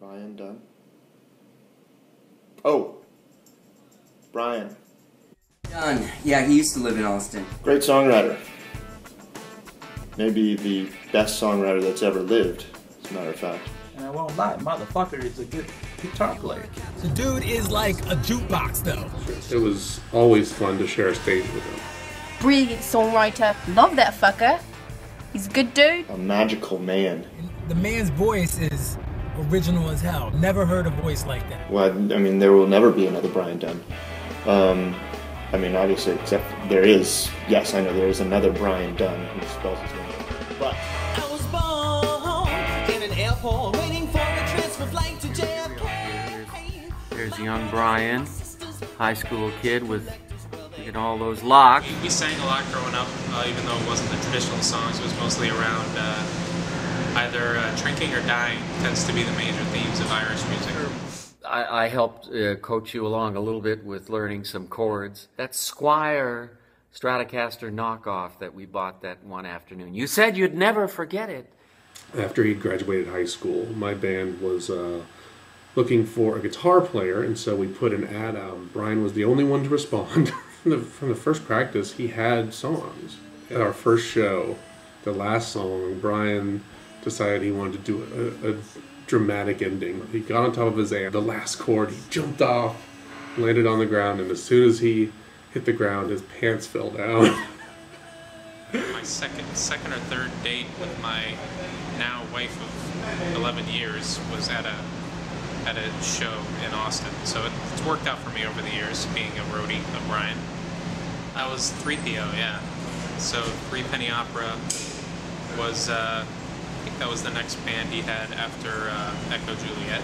Bryan Dunn. Oh, Bryan. Dunn. Yeah, he used to live in Austin. Great songwriter. Maybe the best songwriter that's ever lived, as a matter of fact. And I won't lie, motherfucker is a good guitar player. The dude is like a jukebox, though. It was always fun to share a stage with him. Brilliant songwriter. Love that fucker. He's a good dude. A magical man. The man's voice is original as hell. Never heard a voice like that. Well, I mean, there will never be another Bryan Dunn. I mean, obviously, except there is. Yes, I know there is another Bryan Dunn who spells his name. But I was born in an airport waiting for a transfer flight to JFK. There's young Bryan, high school kid with all those locks. We sang a lot growing up, even though it wasn't the traditional songs. It was mostly around either drinking or dying. Tends to be the major themes of Irish music. I helped coach you along a little bit with learning some chords. That Squire Stratocaster knockoff that we bought that one afternoon. You said you'd never forget it. After he graduated high school, my band was looking for a guitar player, and so we put an ad out. Bryan was the only one to respond. From the first practice, he had songs. At our first show, the last song, Bryan decided he wanted to do a dramatic ending. He got on top of his amp. The last chord, he jumped off, landed on the ground, and as soon as he hit the ground, his pants fell down. My second or third date with my now wife of 11 years was at a show in Austin. So it's worked out for me over the years, being a roadie of Bryan. I was 3PO, yeah. So Three Penny Opera was, I think that was the next band he had after Echo Juliet.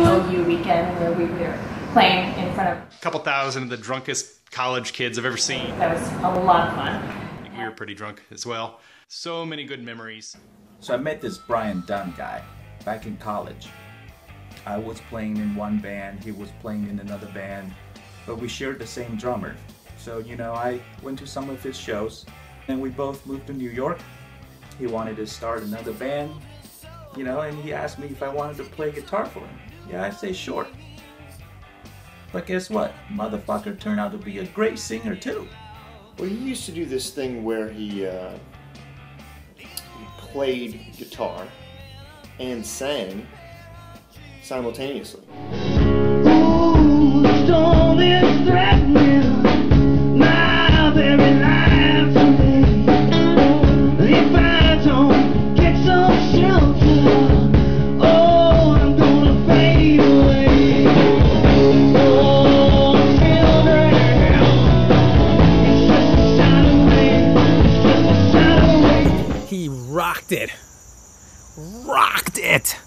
OU weekend where we were playing in front of A couple thousand of the drunkest college kids I've ever seen. that was a lot of fun. We were pretty drunk as well. So many good memories. So I met this Bryan Dunn guy back in college. I was playing in one band, he was playing in another band, but we shared the same drummer. So, you know, I went to some of his shows, and we both moved to New York. He wanted to start another band, you know, and he asked me if I wanted to play guitar for him. Yeah, I say sure. But guess what? Motherfucker turned out to be a great singer too. well, he used to do this thing where he played guitar and sang simultaneously. Ooh, the storm is threatening my very life today. If I don't get some shelter, oh, I'm gonna fade away. Oh, children, it's just a shadow away. It's just a shadow away. He rocked it. Rocked it!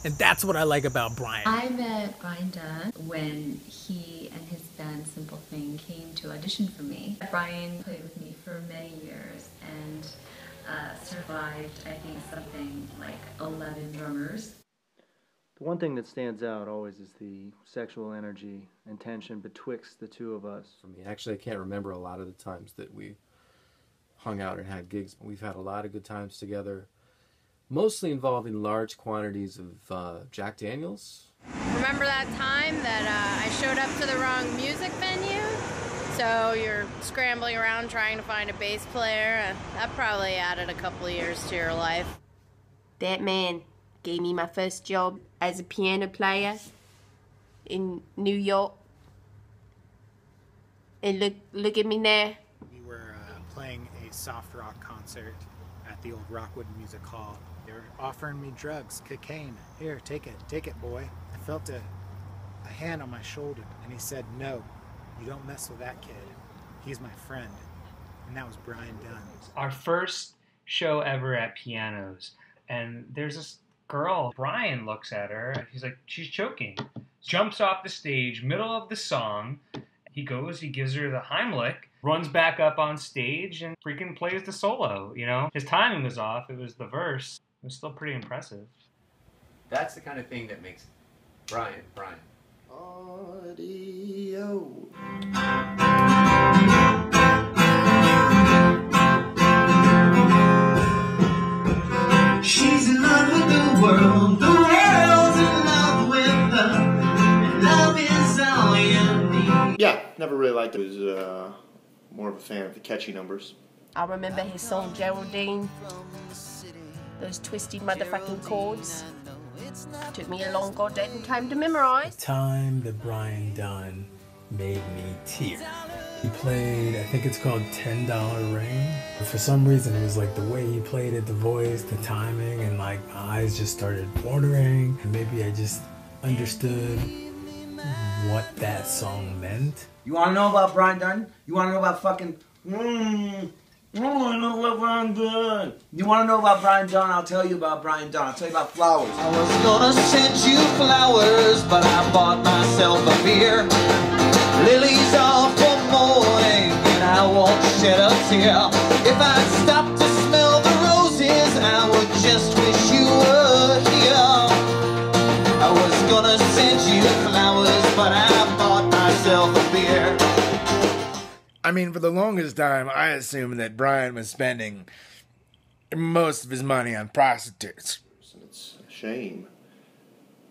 And that's what I like about Bryan. I met Bryan Dunn when he and his band Simple Thing came to audition for me. Bryan played with me for many years and survived, I think, something like 11 drummers. The one thing that stands out always is the sexual energy and tension betwixt the two of us. For me, actually, I can't remember a lot of the times that we hung out and had gigs. We've had a lot of good times together, mostly involving large quantities of Jack Daniels. Remember that time that I showed up to the wrong music venue? So you're scrambling around trying to find a bass player. That probably added a couple of years to your life. That man gave me my first job as a piano player in New York. And look at me now. We were playing a soft rock concert at the old Rockwood Music Hall. They were offering me drugs, cocaine. Here, take it, boy. I felt a hand on my shoulder, and he said, no, you don't mess with that kid. He's my friend. And that was Bryan Dunn. Our first show ever at Pianos, and there's this girl. Bryan looks at her, and he's like, she's choking. Jumps off the stage, middle of the song. He goes, he gives her the Heimlich, runs back up on stage, and freaking plays the solo, you know? His timing was off. It was the verse. It was still pretty impressive. That's the kind of thing that makes Bryan, Bryan. Audio. She's in love with the world's in love with her, and love is all you need. Yeah, never really liked it. I was more of a fan of the catchy numbers. I remember his song Geraldine. Those twisty motherfucking chords. Took me a long goddamn time to memorize. The time that Bryan Dunn made me tear. He played, I think it's called $10 Rain. But for some reason, it was like the way he played it, the voice, the timing, and like my eyes just started watering. And maybe I just understood what that song meant. You wanna know about Bryan Dunn? You wanna know about fucking... I know about Bryan Dunn. You wanna know about Bryan Dunn? I'll tell you about Bryan Dunn. I'll tell you about flowers. I was gonna send you flowers, but I bought myself a beer. Lilies are for mourning, and I won't shed a tear. If I stopped to smell the roses, I would just wish you were here. I was gonna send you flowers, but I bought myself a beer. I mean, for the longest time, I assumed that Bryan was spending most of his money on prostitutes. It's a shame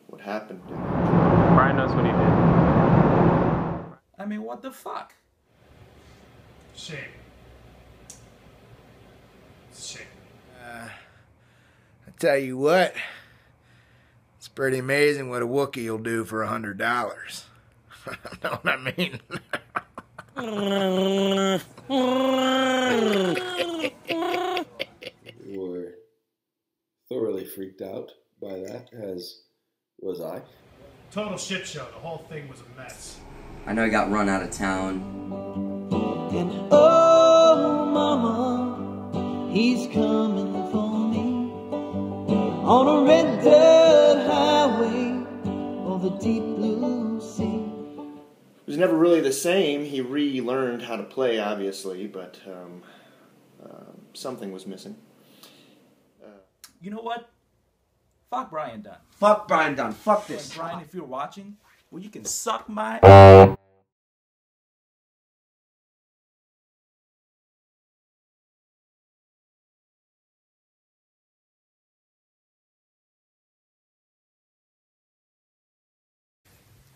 what happened. Bryan knows what he did. I mean, what the fuck? Shame. Shame. I tell you what, it's pretty amazing what a Wookiee will do for $100. Know what I mean? We were thoroughly freaked out by that, as was I. Total shit show. The whole thing was a mess. I know he got run out of town. Oh, mama, he's coming for me on a red dirt highway over the deep blue sea. It was never really the same. He relearned how to play, obviously, but something was missing. You know what? Fuck Bryan Dunn. Fuck Bryan Dunn. Fuck this. And Bryan, if you're watching, well, you can suck my...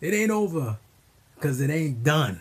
It ain't over, because it ain't done.